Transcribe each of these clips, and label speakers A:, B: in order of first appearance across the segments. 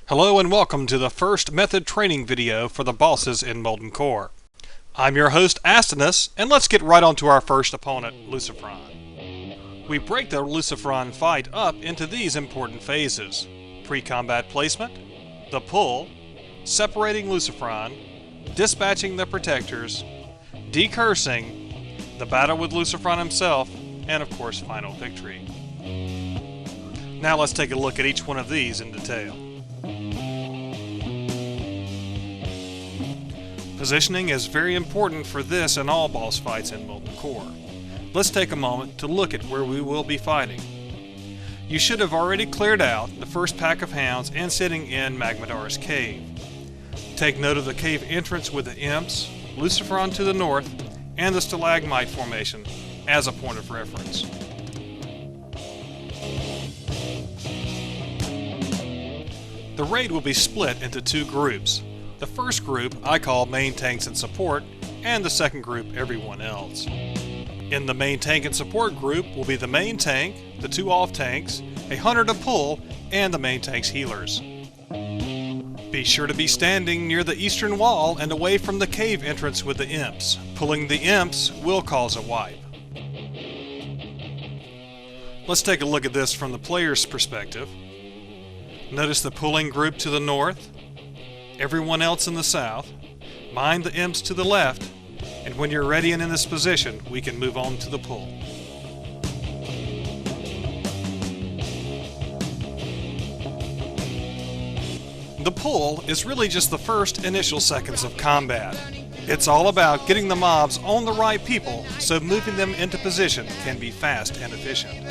A: Hello and welcome to the first method training video for the bosses in Molten Core. I'm your host Astinus, and let's get right on to our first opponent, Lucifron. We break the Lucifron fight up into these important phases: pre-combat placement, the pull, separating Lucifron, dispatching the protectors, decursing, the battle with Lucifron himself, and of course final victory. Now let's take a look at each one of these in detail. Positioning is very important for this and all boss fights in Molten Core. Let's take a moment to look at where we will be fighting. You should have already cleared out the first pack of hounds and sitting in Magmadar's cave. Take note of the cave entrance with the imps, Lucifron to the north, and the stalagmite formation as a point of reference. The raid will be split into two groups. The first group I call main tanks and support, and the second group everyone else. In the main tank and support group will be the main tank, the two off tanks, a hunter to pull, and the main tank's healers. Be sure to be standing near the eastern wall and away from the cave entrance with the imps. Pulling the imps will cause a wipe. Let's take a look at this from the player's perspective. Notice the pulling group to the north, everyone else in the south, mind the imps to the left, and when you're ready and in this position, we can move on to the pull. The pull is really just the first initial seconds of combat. It's all about getting the mobs on the right people, so moving them into position can be fast and efficient.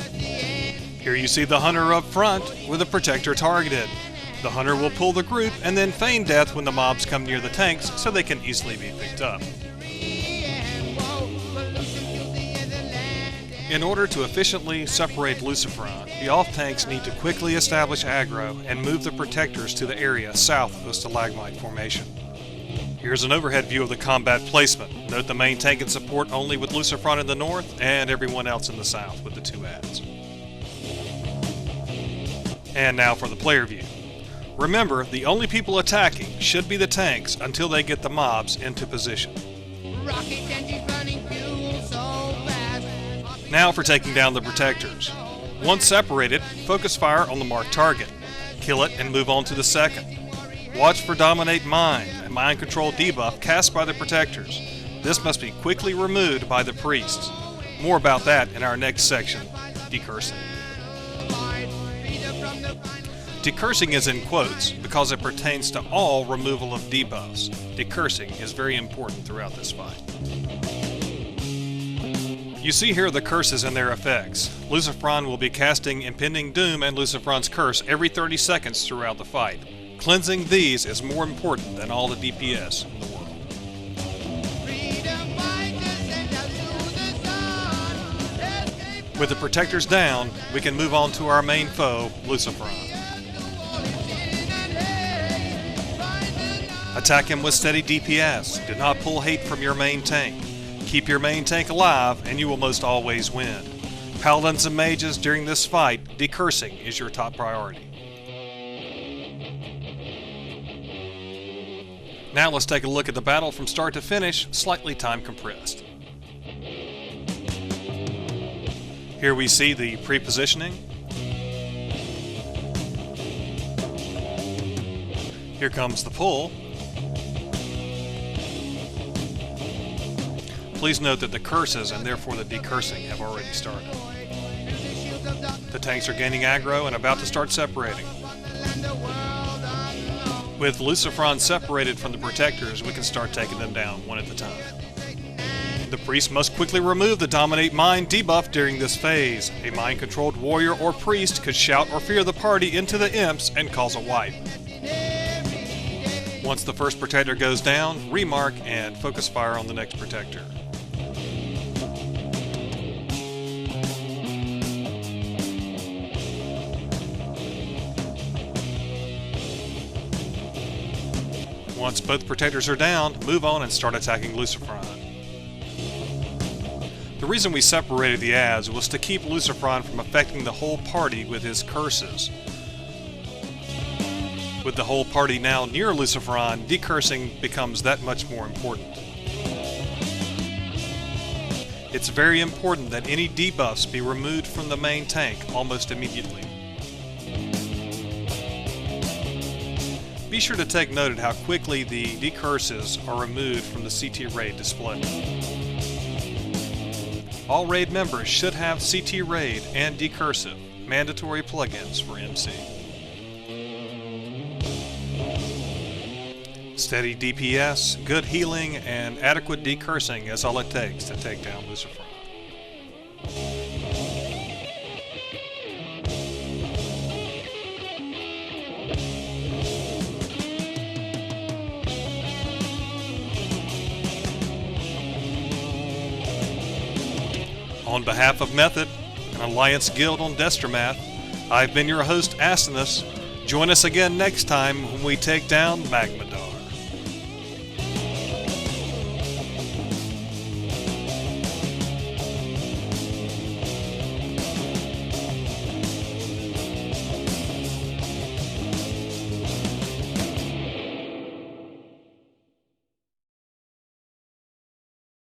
A: Here you see the hunter up front with the protector targeted. The hunter will pull the group and then feign death when the mobs come near the tanks so they can easily be picked up. In order to efficiently separate Lucifron, the off-tanks need to quickly establish aggro and move the protectors to the area south of the stalagmite formation. Here's an overhead view of the combat placement. Note the main tank and support only with Lucifron in the north and everyone else in the south with the two adds. And now for the player view. Remember, the only people attacking should be the tanks until they get the mobs into position. Now for taking down the protectors. Once separated, focus fire on the marked target. Kill it and move on to the second. Watch for Dominate Mind, a mind control debuff cast by the protectors. This must be quickly removed by the priests. More about that in our next section, Decursing. Decursing is in quotes because it pertains to all removal of debuffs. Decursing is very important throughout this fight. You see here the curses and their effects. Lucifron will be casting Impending Doom and Lucifron's Curse every 30 seconds throughout the fight. Cleansing these is more important than all the DPS in the world. With the protectors down, we can move on to our main foe, Lucifron. Attack him with steady DPS. Do not pull hate from your main tank. Keep your main tank alive and you will most always win. Paladins and mages during this fight, decursing is your top priority. Now let's take a look at the battle from start to finish, slightly time compressed. Here we see the pre-positioning. Here comes the pull. Please note that the curses and therefore the decursing have already started. The tanks are gaining aggro and about to start separating. With Lucifron separated from the protectors, we can start taking them down one at a time. The priest must quickly remove the Dominate Mind debuff during this phase. A mind-controlled warrior or priest could shout or fear the party into the imps and cause a wipe. Once the first protector goes down, remark and focus fire on the next protector. Once both protectors are down, move on and start attacking Lucifron. The reason we separated the adds was to keep Lucifron from affecting the whole party with his curses. With the whole party now near Lucifron, decursing becomes that much more important. It's very important that any debuffs be removed from the main tank almost immediately. Be sure to take note of how quickly the decurses are removed from the CT Raid display. All raid members should have CT Raid and Decursive, mandatory plugins for MC. Steady DPS, good healing, and adequate decursing is all it takes to take down Lucifron. On behalf of Method, an Alliance Guild on Destromath, I've been your host, Astinus. Join us again next time when we take down Magma Dog.